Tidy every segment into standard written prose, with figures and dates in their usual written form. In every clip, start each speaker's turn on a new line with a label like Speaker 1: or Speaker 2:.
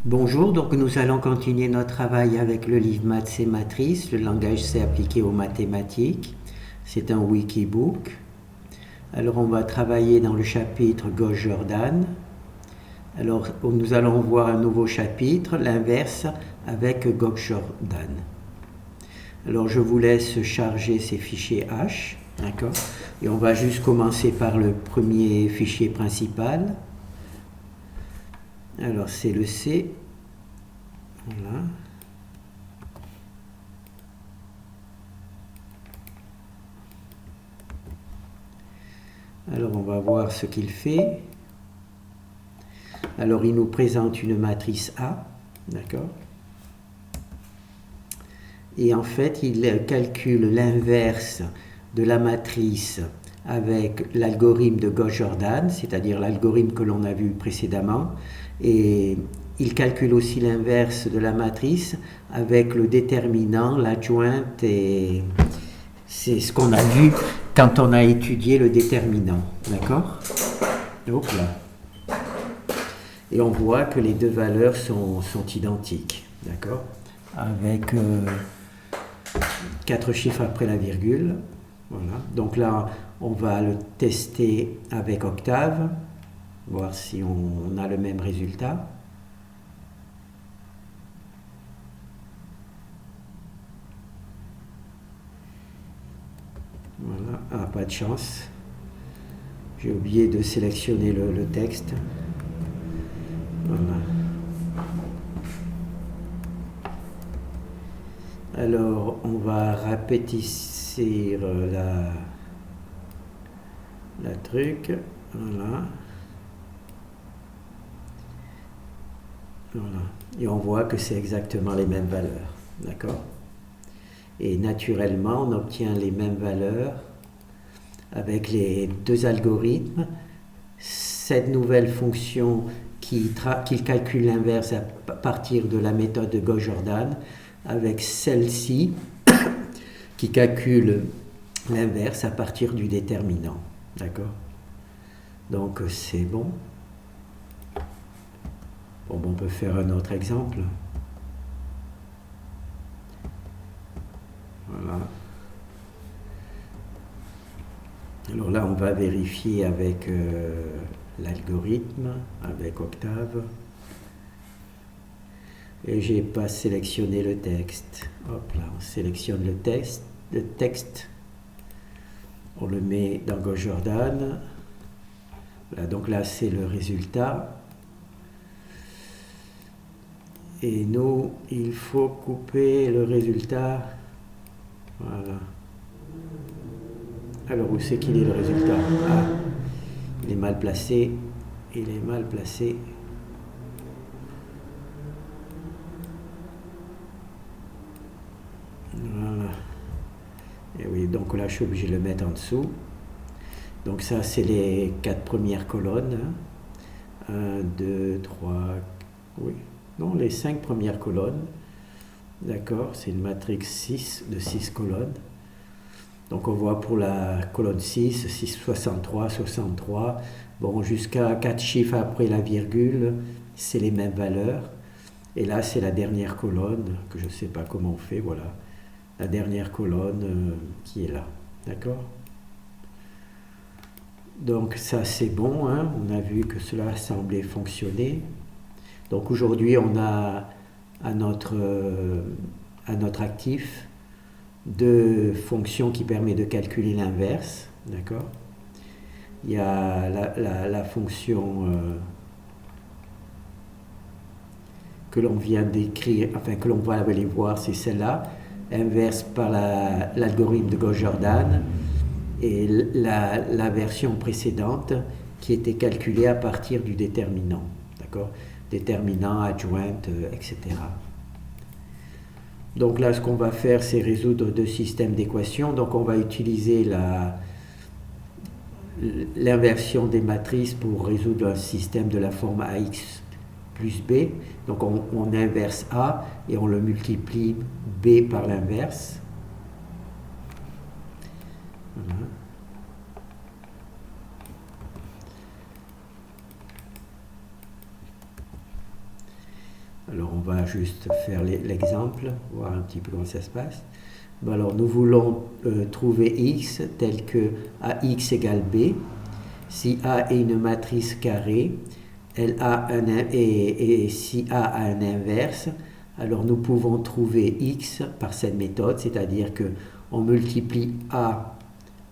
Speaker 1: Bonjour, donc nous allons continuer notre travail avec le livre Maths et Matrices, le langage C appliqué aux mathématiques. C'est un wikibook. Alors on va travailler dans le chapitre Gauss-Jordan. Alors nous allons voir un nouveau chapitre, l'inverse avec Gauss-Jordan. Alors je vous laisse charger ces fichiers H, d'accord? Et on va juste commencer par le premier fichier principal. Alors c'est le C. Voilà. Alors on va voir ce qu'il fait. Alors il nous présente une matrice A, d'accord? Et en fait il calcule l'inverse de la matrice avec l'algorithme de Gauss-Jordan, c'est-à-dire l'algorithme que l'on a vu précédemment, et il calcule aussi l'inverse de la matrice avec le déterminant, l'adjointe, et c'est ce qu'on a vu quand on a étudié le déterminant, d'accord? Donc là. Et on voit que les deux valeurs sont identiques, d'accord? Avec 4 chiffres après la virgule. Voilà. Donc là, on va le tester avec Octave, voir si on a le même résultat. Voilà. Ah, pas de chance. J'ai oublié de sélectionner le texte. Voilà. Alors, on va rapétisser la truc. Voilà. Voilà. Et on voit que c'est exactement les mêmes valeurs. D'accord? Et naturellement, on obtient les mêmes valeurs avec les deux algorithmes. Cette nouvelle fonction qui calcule l'inverse à partir de la méthode de Gauss-Jordan, avec celle-ci qui calcule l'inverse à partir du déterminant. D'accord? Donc c'est bon. Bon, on peut faire un autre exemple. Voilà. Alors là, on va vérifier avec l'algorithme, avec Octave. Et j'ai pas sélectionné le texte. Hop là, on sélectionne le texte. On le met dans Gauss-Jordan. Voilà, donc là, c'est le résultat. Et nous, il faut couper le résultat. Voilà. Alors, où c'est qu'il est le résultat? Ah, il est mal placé. Il est mal placé. Voilà. Et oui, donc là, je suis obligé de le mettre en dessous. Donc ça, c'est les 4 premières colonnes. 1, 2, 3, oui. Non, les 5 premières colonnes. D'accord, c'est une matrix 6 de 6 colonnes. Donc on voit pour la colonne 6, 63, 63. Bon, jusqu'à 4 chiffres après la virgule, c'est les mêmes valeurs. Et là, c'est la dernière colonne, que je ne sais pas comment on fait, voilà. La dernière colonne qui est là. D'accord? Donc ça, c'est bon, hein? On a vu que cela semblait fonctionner. Donc aujourd'hui, on a à notre actif deux fonctions qui permettent de calculer l'inverse. D'accord? Il y a la fonction que l'on vient d'écrire, enfin que l'on va aller voir, c'est celle-là, inverse par l'algorithme de Gauss-Jordan, et la version précédente qui était calculée à partir du déterminant. D'accord? Déterminant, adjointe, etc. Donc là, ce qu'on va faire, c'est résoudre deux systèmes d'équations. Donc on va utiliser l'inversion des matrices pour résoudre un système de la forme AX plus B. Donc on inverse A et on le multiplie B par l'inverse. Voilà. Alors on va juste faire l'exemple, voir un petit peu comment ça se passe. Bon, alors nous voulons trouver x tel que ax égale b. Si A est une matrice carrée, et si A a un inverse, alors nous pouvons trouver x par cette méthode, c'est-à-dire que on multiplie A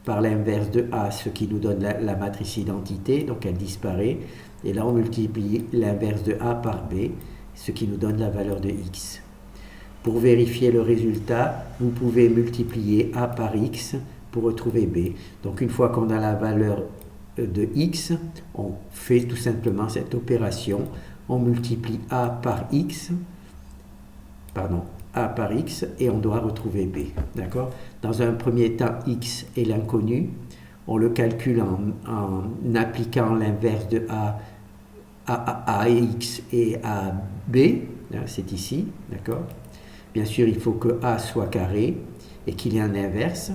Speaker 1: par l'inverse de A, ce qui nous donne la matrice identité, donc elle disparaît, et là on multiplie l'inverse de A par B, ce qui nous donne la valeur de x. Pour vérifier le résultat, vous pouvez multiplier A par x pour retrouver B. Donc une fois qu'on a la valeur de x, on fait tout simplement cette opération, on multiplie A par x, A par x, et on doit retrouver B. D'accord? Dans un premier temps, x est l'inconnu, on le calcule en appliquant l'inverse de A à x et à B, c'est ici, d'accord? Bien sûr, il faut que A soit carré et qu'il y ait un inverse.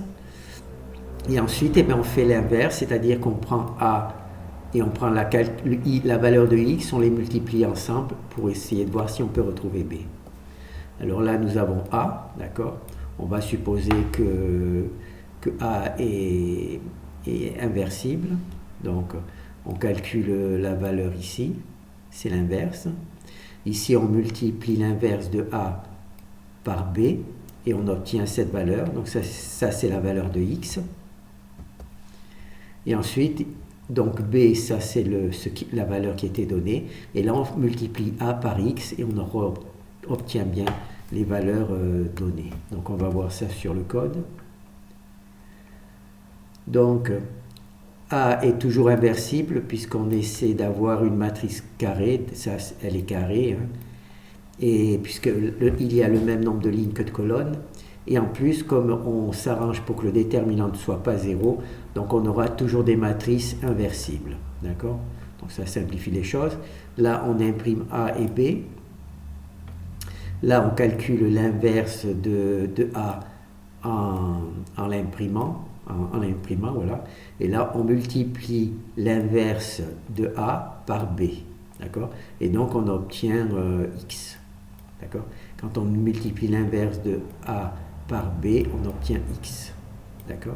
Speaker 1: Et ensuite, on fait l'inverse, c'est-à-dire qu'on prend A et on prend la valeur de x, on les multiplie ensemble pour essayer de voir si on peut retrouver B. Alors là, nous avons A, d'accord? On va supposer que A est inversible. Donc, on calcule la valeur ici, c'est l'inverse. Ici, on multiplie l'inverse de A par B et on obtient cette valeur. Donc ça c'est la valeur de x. Et ensuite, donc B, ça c'est la valeur qui était donnée. Et là, on multiplie A par x et on obtient bien les valeurs données. Donc on va voir ça sur le code. Donc A est toujours inversible puisqu'on essaie d'avoir une matrice carrée. Ça, elle est carrée. Hein. Et puisqu'il y a le même nombre de lignes que de colonnes, et en plus, comme on s'arrange pour que le déterminant ne soit pas 0, donc on aura toujours des matrices inversibles, d'accord? Donc ça simplifie les choses. Là, on imprime A et B. Là, on calcule l'inverse de A en l'imprimant, voilà. Et là, on multiplie l'inverse de A par B, d'accord? Et donc, on obtient X. D'accord? Quand on multiplie l'inverse de A par B, on obtient x. D'accord?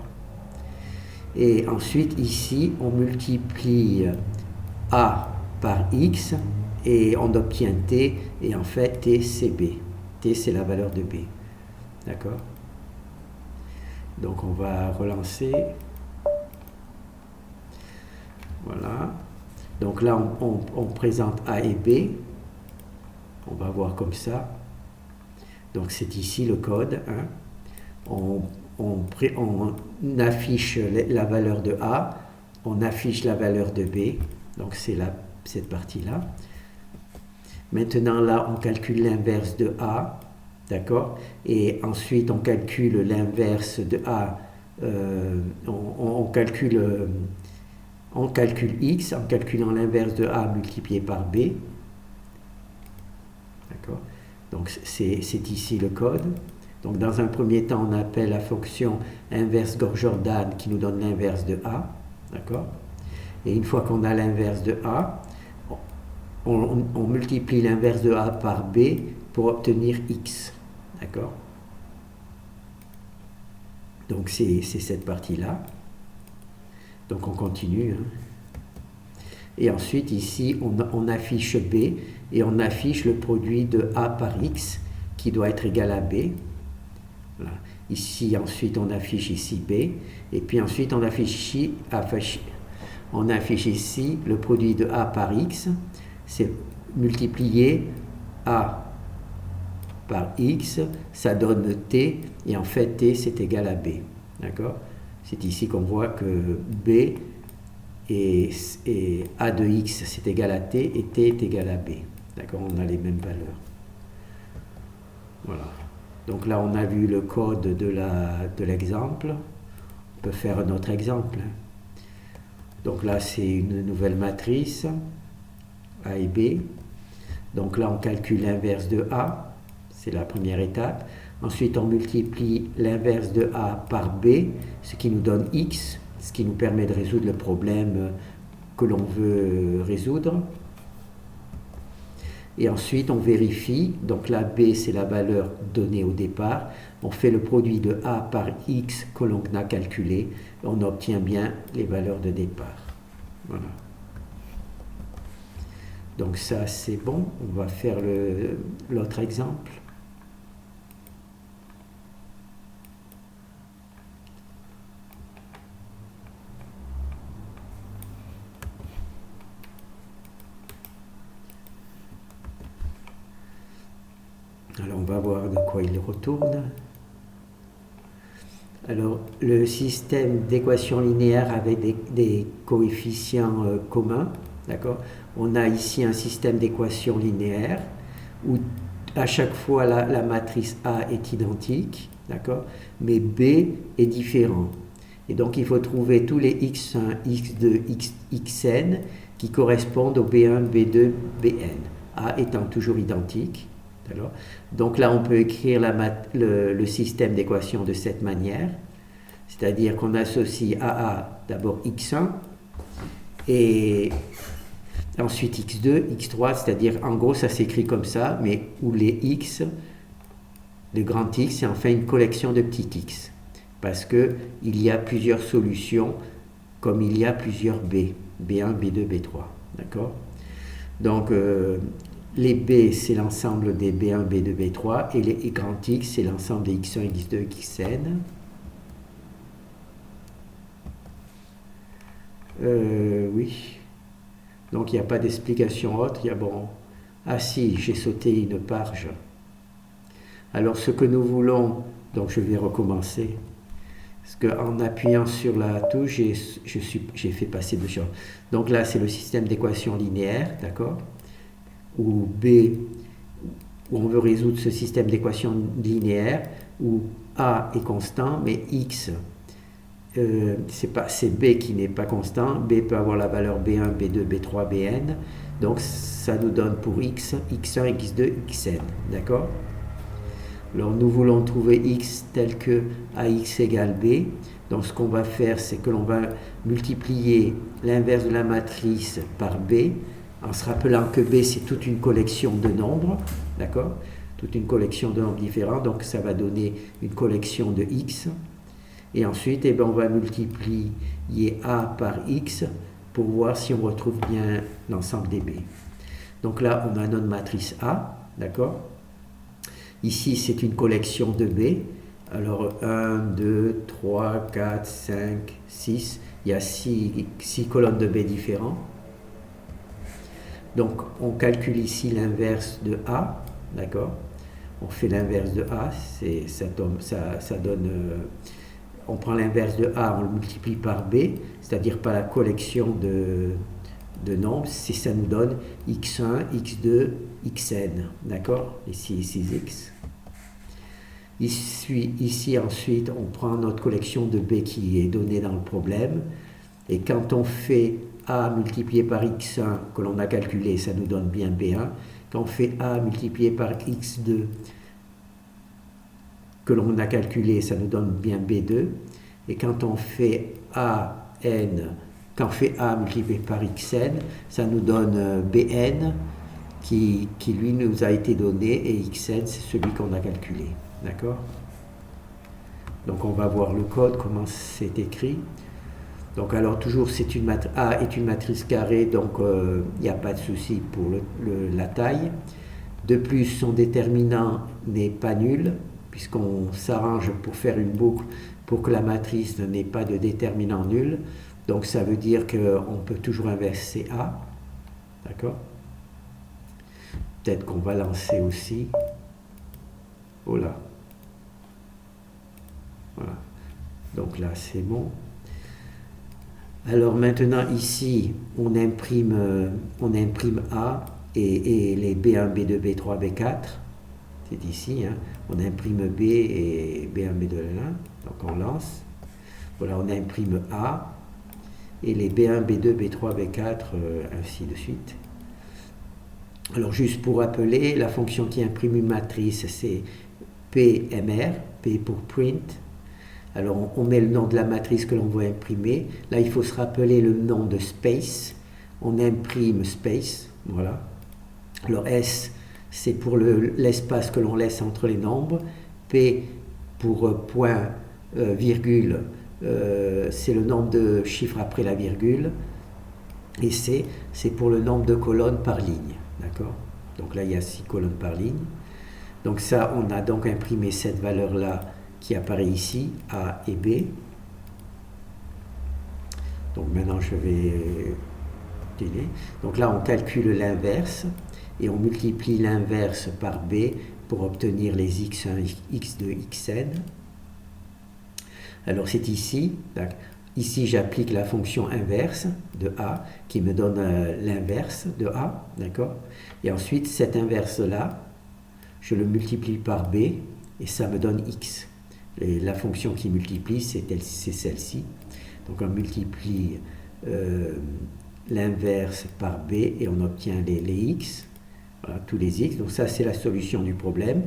Speaker 1: Et ensuite, ici, on multiplie A par x et on obtient T. Et en fait, T, c'est B. T, c'est la valeur de B. D'accord? Donc, on va relancer. Voilà. Donc là, on présente A et B. On va voir comme ça. Donc c'est ici le code. Hein. On affiche la valeur de A, on affiche la valeur de B. Donc c'est cette partie-là. Maintenant là, on calcule l'inverse de A. D'accord? Et ensuite, on calcule l'inverse de A. On calcule X en calculant l'inverse de A multiplié par B. D'accord? Donc c'est ici le code. Donc dans un premier temps, on appelle la fonction inverse Gauss-Jordan qui nous donne l'inverse de A. D'accord? Et une fois qu'on a l'inverse de A, on multiplie l'inverse de A par B pour obtenir X. D'accord? Donc c'est cette partie-là. Donc on continue. Hein. Et ensuite, ici, on affiche B et on affiche le produit de A par X qui doit être égal à B. Voilà. Ici, ensuite, on affiche ici B. Et puis ensuite, on affiche ici le produit de A par X. C'est multiplier A par X, ça donne T. Et en fait, T, c'est égal à B. D'accord? C'est ici qu'on voit que B et A de X, c'est égal à T, et T est égal à B. D'accord? On a les mêmes valeurs. Voilà. Donc là, on a vu le code de l'exemple. On peut faire un autre exemple. Donc là, c'est une nouvelle matrice, A et B. Donc là, on calcule l'inverse de A. C'est la première étape. Ensuite, on multiplie l'inverse de A par B, ce qui nous donne X, ce qui nous permet de résoudre le problème que l'on veut résoudre. Et ensuite, on vérifie. Donc là, B, c'est la valeur donnée au départ. On fait le produit de A par X que l'on a calculé. On obtient bien les valeurs de départ. Voilà. Donc ça, c'est bon. On va faire l'autre exemple. Alors on va voir de quoi il retourne. Alors le système d'équations linéaires avec des coefficients communs, d'accord. On a ici un système d'équations linéaires où à chaque fois la matrice A est identique, d'accord, mais B est différent. Et donc il faut trouver tous les x1, x2, xn qui correspondent au B1, B2, Bn. A étant toujours identique. Donc là, on peut écrire le système d'équations de cette manière, c'est-à-dire qu'on associe à A d'abord x1 et ensuite x2, x3, c'est-à-dire en gros ça s'écrit comme ça, mais où les x, le grand X, c'est enfin une collection de petits x, parce qu'il y a plusieurs solutions comme il y a plusieurs B, B1, B2, B3, d'accord. Donc les B, c'est l'ensemble des B1, B2, B3, et les grands X, c'est l'ensemble des X1, X2, Xn. Oui. Donc il n'y a pas d'explication autre. Il y a bon. Ah si, j'ai sauté une page. Alors ce que nous voulons, donc je vais recommencer. Parce qu'en appuyant sur la touche, j'ai fait passer deux choses. Donc là, c'est le système d'équations linéaires, d'accord, où B, où on veut résoudre ce système d'équations linéaires, où A est constant, mais X, c'est B qui n'est pas constant. B peut avoir la valeur B1, B2, B3, Bn. Donc ça nous donne pour X, X1, X2, Xn, d'accord. Alors nous voulons trouver X tel que AX égale B. Donc ce qu'on va faire, c'est que l'on va multiplier l'inverse de la matrice par B, en se rappelant que B c'est toute une collection de nombres, d'accord, toute une collection de nombres différents, donc ça va donner une collection de X. Et ensuite, eh bien, on va multiplier A par X pour voir si on retrouve bien l'ensemble des B. Donc là, on a notre matrice A, d'accord. Ici, c'est une collection de B. Alors 1, 2, 3, 4, 5, 6. Il y a 6 colonnes de B différents. Donc on calcule ici l'inverse de A, d'accord. On fait l'inverse de A, ça donne... on prend l'inverse de A, on le multiplie par B, c'est-à-dire par la collection de nombres, ça nous donne x1, x2, xn, d'accord, ici 6x. Ici ensuite, on prend notre collection de B qui est donnée dans le problème, et quand on fait A multiplié par x1 que l'on a calculé, ça nous donne bien B1. Quand on fait A multiplié par x2 que l'on a calculé, ça nous donne bien B2. Et quand on fait quand on fait A multiplié par xn, ça nous donne Bn qui lui nous a été donné, et xn c'est celui qu'on a calculé. D'accord? Donc on va voir le code, comment c'est écrit. Donc alors toujours, A est une matrice carrée, donc il n'y a pas de souci pour la taille. De plus, son déterminant n'est pas nul, puisqu'on s'arrange pour faire une boucle pour que la matrice n'ait pas de déterminant nul. Donc ça veut dire qu'on peut toujours inverser A. D'accord? Peut-être qu'on va lancer aussi. Oh là. Voilà. Donc là, c'est bon. Alors maintenant, ici, on imprime A et les B1, B2, B3, B4. C'est ici, hein. On imprime B et B1, B2, B1. Donc on lance. Voilà, on imprime A et les B1, B2, B3, B4, ainsi de suite. Alors juste pour rappeler, la fonction qui imprime une matrice, c'est PMR, P pour print. Alors on met le nom de la matrice que l'on veut imprimer. Là, il faut se rappeler le nom de space. On imprime space, voilà. Alors S, c'est pour l'espace que l'on laisse entre les nombres. P, pour point, virgule, c'est le nombre de chiffres après la virgule. Et C, c'est pour le nombre de colonnes par ligne. D'accord? Donc là, il y a 6 colonnes par ligne. Donc ça, on a donc imprimé cette valeur-là qui apparaît ici, A et B. Donc maintenant, je vais... Donc là, on calcule l'inverse et on multiplie l'inverse par B pour obtenir les x1, x2, xn. Alors c'est ici. Ici, j'applique la fonction inverse de A qui me donne l'inverse de A. D'accord? Et ensuite, cet inverse-là, je le multiplie par B et ça me donne x. Et la fonction qui multiplie, c'est celle-ci. Donc on multiplie l'inverse par B et on obtient les x, voilà, tous les x. Donc ça, c'est la solution du problème.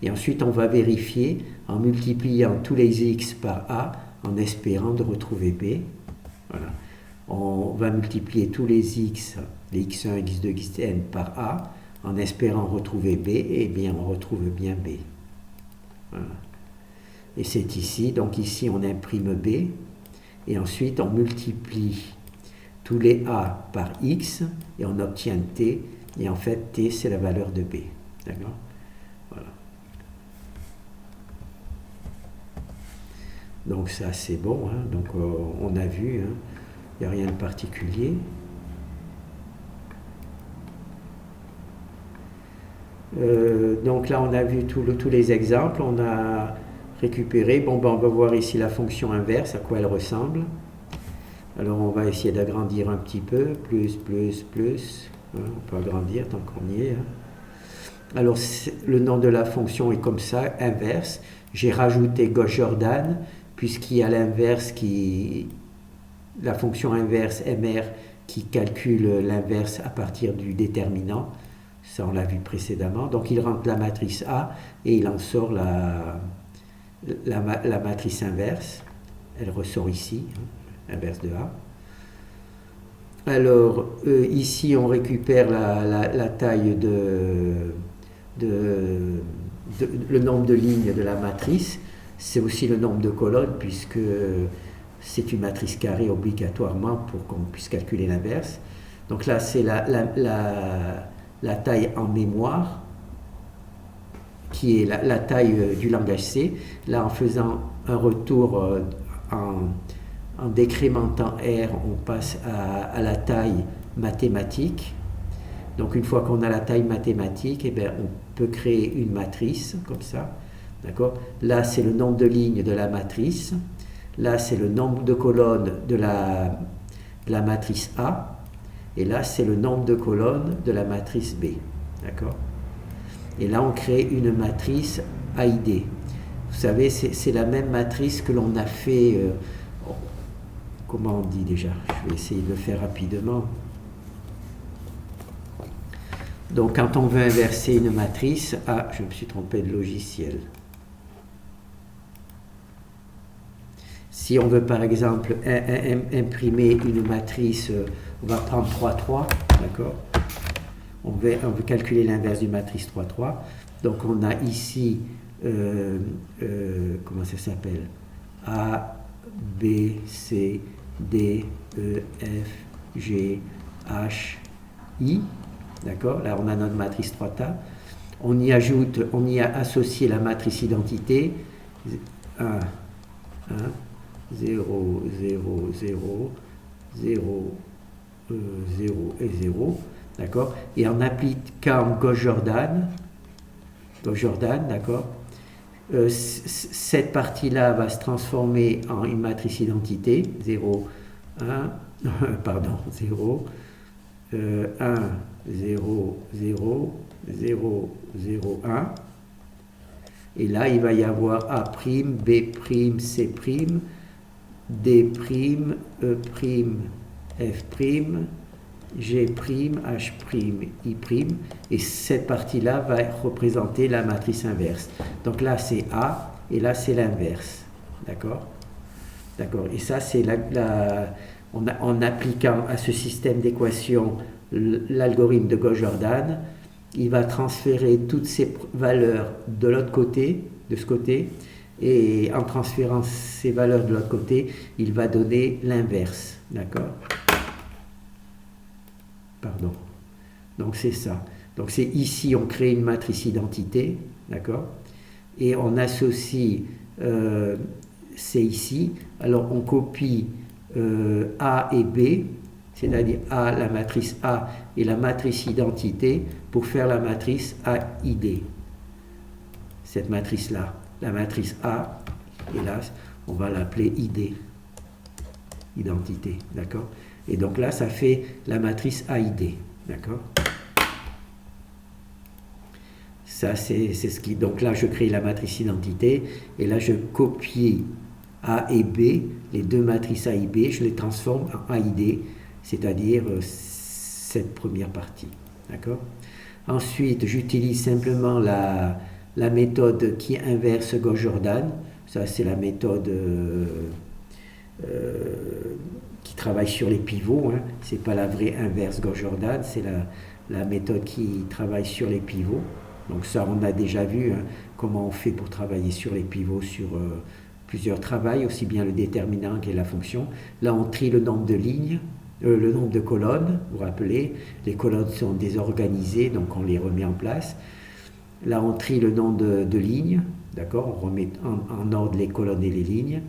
Speaker 1: Et ensuite, on va vérifier en multipliant tous les x par A en espérant de retrouver B. Voilà. On va multiplier tous les x, les x1, x2, xn par A en espérant retrouver B, et bien on retrouve bien B. Voilà. Et c'est ici, donc ici on imprime B, et ensuite on multiplie tous les A par X, et on obtient T, et en fait T c'est la valeur de B. D'accord? Voilà. Donc ça c'est bon, hein? Donc on a vu, hein? Il n'y a rien de particulier. Donc là on a vu tous les exemples, on a récupéré. Bon, ben, on va voir ici la fonction inverse, à quoi elle ressemble. Alors on va essayer d'agrandir un petit peu, plus, hein, on peut agrandir tant qu'on y est. Hein. Alors le nom de la fonction est comme ça, inverse. J'ai rajouté Gauss-Jordan, puisqu'il y a l'inverse la fonction inverse MR qui calcule l'inverse à partir du déterminant. Ça on l'a vu précédemment. Donc il rentre la matrice A et il en sort la matrice inverse. Elle ressort ici, hein, inverse de A. Alors ici on récupère la taille le nombre de lignes de la matrice. C'est aussi le nombre de colonnes puisque c'est une matrice carrée obligatoirement pour qu'on puisse calculer l'inverse. Donc là c'est la taille en mémoire qui est la taille du langage C. Là en faisant un retour en décrémentant R, on passe à la taille mathématique. Donc une fois qu'on a la taille mathématique, eh bien, on peut créer une matrice comme ça. D'accord? Là, c'est le nombre de lignes de la matrice. Là, c'est le nombre de colonnes de la matrice A. Et là, c'est le nombre de colonnes de la matrice B. D'accord? Et là, on crée une matrice AID. Vous savez, c'est la même matrice que l'on a fait... comment on dit déjà? Je vais essayer de le faire rapidement. Donc, quand on veut inverser une matrice... Ah, je me suis trompé de logiciel. Si on veut, par exemple, imprimer une matrice, on va prendre 3,3, d'accord? On veut calculer l'inverse d'une matrice 3,3. Donc, on a ici... comment ça s'appelle? A, B, C, D, E, F, G, H, I. D'accord? Là, on a notre matrice 3-tas. On y a associé la matrice identité 1, 1, 0, 0, 0, 0, 0 et 0. D'accord? Et en appliquant Gauss-Jordan, d'accord? Cette partie-là va se transformer en une matrice identité 0, 1, pardon, 0, 1, 0, 0, 0, 0, 1. Et là, il va y avoir A', B', C', D', E', F', G', H', I', et cette partie-là va représenter la matrice inverse. Donc là, c'est A, et là, c'est l'inverse. D'accord? D'accord. Et ça, c'est en appliquant à ce système d'équations l'algorithme de Gauss-Jordan, il va transférer toutes ces valeurs de l'autre côté, de ce côté, et en transférant ces valeurs de l'autre côté, il va donner l'inverse, d'accord? Pardon. Donc c'est ça. Donc c'est ici, on crée une matrice identité, d'accord? Et on associe, c'est ici, alors on copie A et B, c'est-à-dire A, la matrice A et la matrice identité pour faire la matrice AID. Cette matrice-là, la matrice A, et là, on va l'appeler ID, identité, d'accord? Et donc là, ça fait la matrice AID, d'accord? Ça, c'est ce qui... Donc là, je crée la matrice identité, et là, je copie A et B, les deux matrices A et B, je les transforme en AID, c'est-à-dire cette première partie, d'accord? Ensuite, j'utilise simplement la méthode qui inverse Gauss-Jordan. Ça, c'est la méthode qui travaille sur les pivots. Hein. Ce n'est pas la vraie inverse Gauss-Jordan, c'est la méthode qui travaille sur les pivots. Donc ça, on a déjà vu hein, comment on fait pour travailler sur les pivots sur plusieurs travails, aussi bien le déterminant que la fonction. Là, on trie le nombre de lignes, le nombre de colonnes. Vous vous rappelez, les colonnes sont désorganisées, donc on les remet en place. Là, on trie le nombre de lignes, d'accord? On remet en ordre les colonnes et les lignes.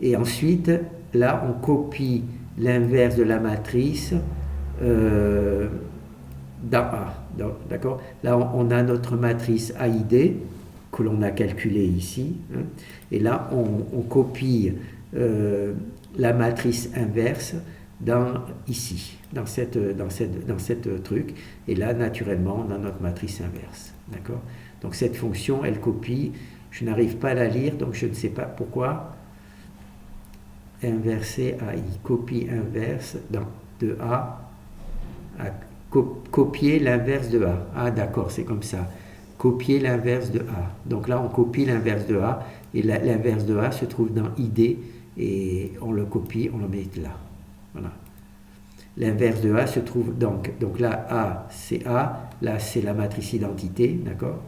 Speaker 1: Et ensuite, là, on copie l'inverse de la matrice dans A, d'accord? Là, on a notre matrice AID que l'on a calculée ici. Hein, et là, on copie la matrice inverse ici, dans cette truc. Et là, naturellement, on a notre matrice inverse. D'accord? Donc cette fonction, elle copie. Je n'arrive pas à la lire, donc je ne sais pas pourquoi. Inverser AI, copie inverse de A à copier l'inverse de A. Ah d'accord, c'est comme ça. Copier l'inverse de A. Donc là, on copie l'inverse de A, et l'inverse de A se trouve dans ID, et on le copie, on le met là. Voilà. L'inverse de A se trouve donc là, A, c'est A, là, c'est la matrice identité, d'accord?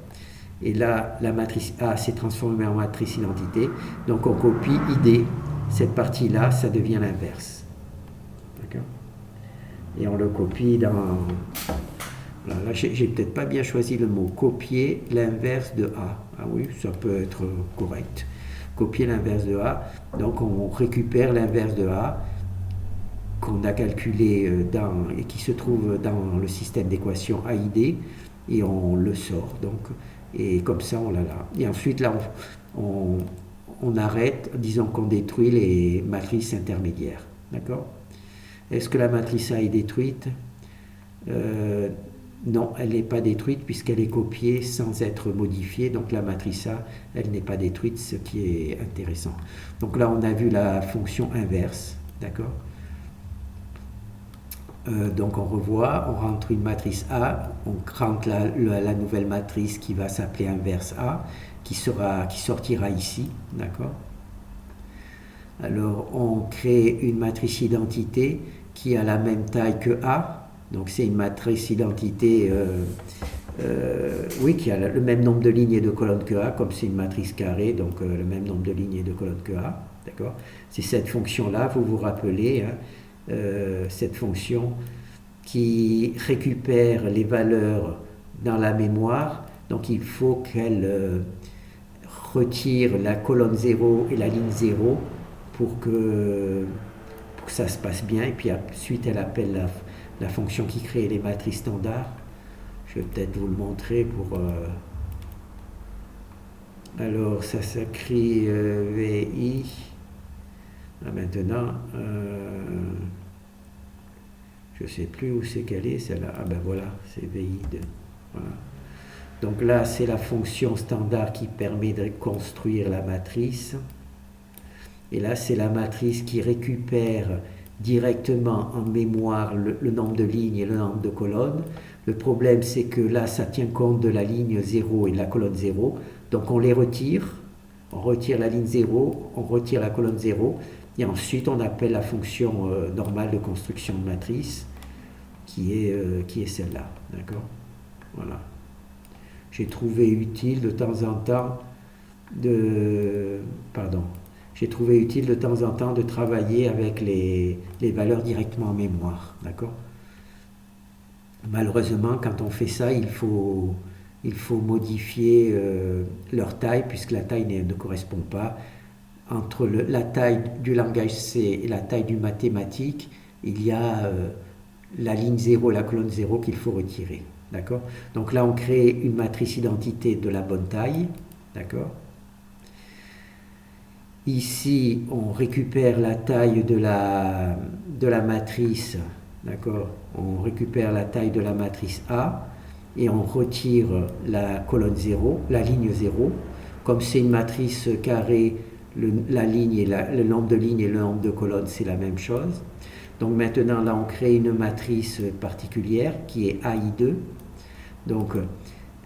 Speaker 1: Et là, la matrice A s'est transformée en matrice identité, donc on copie ID, cette partie-là, ça devient l'inverse. D'accord? Et on le copie dans... Voilà, là, j'ai peut-être pas bien choisi le mot. Copier l'inverse de A. Ah oui, ça peut être correct. Copier l'inverse de A. Donc on récupère l'inverse de A qu'on a calculé et qui se trouve dans le système d'équation AID, et on le sort. Donc, et comme ça, on l'a là. Et ensuite, là, on arrête, disons qu'on détruit les matrices intermédiaires. D'accord? Est-ce que la matrice A est détruite? Non, elle n'est pas détruite puisqu'elle est copiée sans être modifiée. Donc la matrice A, elle n'est pas détruite, ce qui est intéressant. Donc là, on a vu la fonction inverse. D'accord? Donc on revoit, on rentre une matrice A, on rentre la nouvelle matrice qui va s'appeler inverse A, qui sortira ici, d'accord? Alors on crée une matrice identité qui a la même taille que A, donc c'est une matrice identité oui, qui a le même nombre de lignes et de colonnes que A, comme c'est une matrice carrée, donc le même nombre de lignes et de colonnes que A, d'accord? C'est cette fonction-là, vous vous rappelez, hein, cette fonction qui récupère les valeurs dans la mémoire, donc il faut qu'elle retire la colonne 0 et la ligne 0 pour que ça se passe bien, et puis ensuite elle appelle la fonction qui crée les matrices standards. Je vais peut-être vous le montrer pour... Alors ça s'écrit VI. Maintenant, je ne sais plus où c'est qu'elle est, celle-là. Ah ben voilà, c'est VI2. Voilà. Donc là, c'est la fonction standard qui permet de construire la matrice. Et là, c'est la matrice qui récupère directement en mémoire le nombre de lignes et le nombre de colonnes. Le problème, c'est que là, ça tient compte de la ligne 0 et de la colonne 0. Donc on les retire. On retire la ligne 0, on retire la colonne 0. Et ensuite, on appelle la fonction normale de construction de matrice, qui est celle-là. D'accord? Voilà. J'ai trouvé utile de temps en temps j'ai trouvé utile de temps en temps de travailler avec les valeurs directement en mémoire. D'accord? Malheureusement, quand on fait ça, il faut modifier leur taille, puisque la taille ne correspond pas. Entre la taille du langage C et la taille du mathématique, il y a la ligne 0 et la colonne 0 qu'il faut retirer. D'accord? Donc là, on crée une matrice identité de la bonne taille. D'accord? Ici, on récupère la taille de la matrice. D'accord? On récupère la taille de la matrice A et on retire la colonne 0, la ligne 0. Comme c'est une matrice carrée, la ligne et le nombre de lignes et le nombre de colonnes, c'est la même chose. Donc maintenant, là, on crée une matrice particulière qui est AI2. Donc,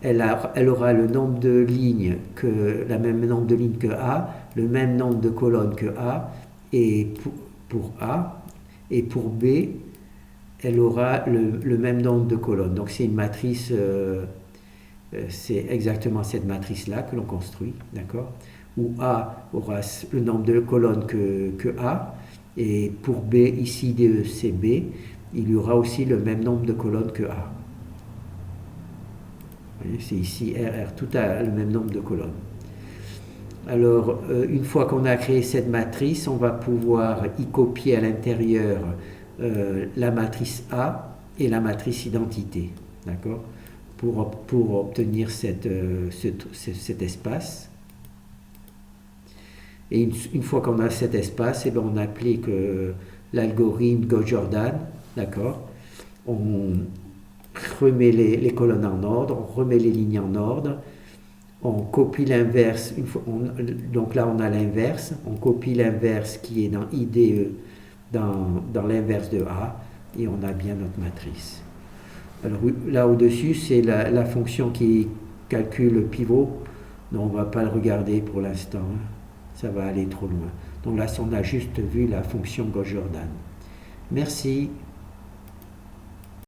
Speaker 1: elle aura le nombre de lignes le même nombre de lignes que A, le même nombre de colonnes que A, et pour A, et pour B, elle aura le même nombre de colonnes. Donc c'est une matrice, c'est exactement cette matrice-là que l'on construit, d'accord? Où A aura le nombre de colonnes que A, et pour B, ici c'est B, il y aura aussi le même nombre de colonnes que A. C'est ici RR, tout a le même nombre de colonnes. Alors, une fois qu'on a créé cette matrice, on va pouvoir y copier à l'intérieur la matrice A et la matrice identité, d'accord, pour obtenir cet espace. Et une fois qu'on a cet espace, eh bien, on applique l'algorithme Gauss-Jordan, d'accord. On remet les colonnes en ordre, on remet les lignes en ordre, on copie l'inverse, donc là on a l'inverse, on copie l'inverse qui est dans IDE dans l'inverse de A, et on a bien notre matrice. Alors là au-dessus, c'est la fonction qui calcule le pivot. Non, on ne va pas le regarder pour l'instant, hein. Ça va aller trop loin. Donc là, on a juste vu la fonction Gauss-Jordan. Merci.